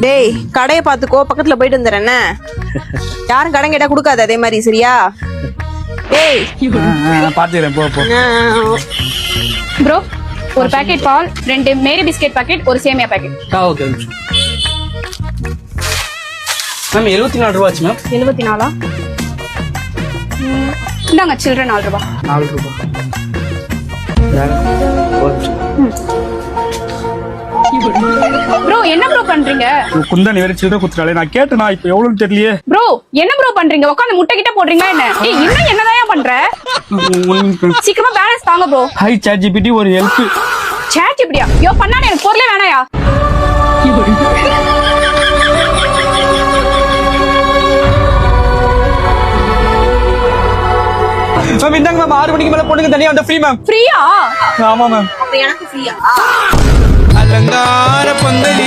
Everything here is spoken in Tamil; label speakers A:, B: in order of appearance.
A: டேய் கடையை பாத்துக்கோ, பக்கத்துல போயிட்டு வந்துடுறேன்ன. யாரும் கடன் கேட்டா கொடுக்காது அதே மாதிரி, சரியா? டேய்
B: பாத்துக்கிறேன் போ போ.
C: ப்ரோ ஒரு பாக்கெட் பால், 2 மேரி பிஸ்கெட் பாக்கெட், ஒரு சேமியா பாக்கெட்.
B: Okay ma'am. 74 ரூபா ஆச்சு மேம்.
C: 74. இந்தாங்க சில்லற 4 ரூபாய்.
B: 4 ரூபா.
C: ப்ரோ என்ன ப்ரோ பண்றீங்க?
B: குந்தா நீ வேற சில்லற குத்துறாளே. நான் கேட்டேனா இப்போ எவ்வளவுன்னு தெரியலையே.
C: ப்ரோ என்ன ப்ரோ பண்றீங்க? உட்கார்ந்து முட்டை கிட்ட போடுறீங்களா என்ன? ஏய் இன்னும் என்னதான் பண்ற? சீக்கிரமா பேலன்ஸ் தாங்க ப்ரோ.
B: ஹை சாட் ஜிபிடி ஒரு ஹெல்ப்.
C: சாட் ஜிபிடியா? யோ பண்ணானே எனக்கு பொருளே வேணாயா.
B: மேம் இந்தாங்க மேம். 6 மணிக்கு மேல பொண்ணுங்க தனியா வந்து ஃப்ரீ மேம்.
C: ஃப்ரீயா?
B: ஆமா மேம்.
A: அப்ப எனக்கு ஃப்ரீயா?
D: அலங்கார பந்தலி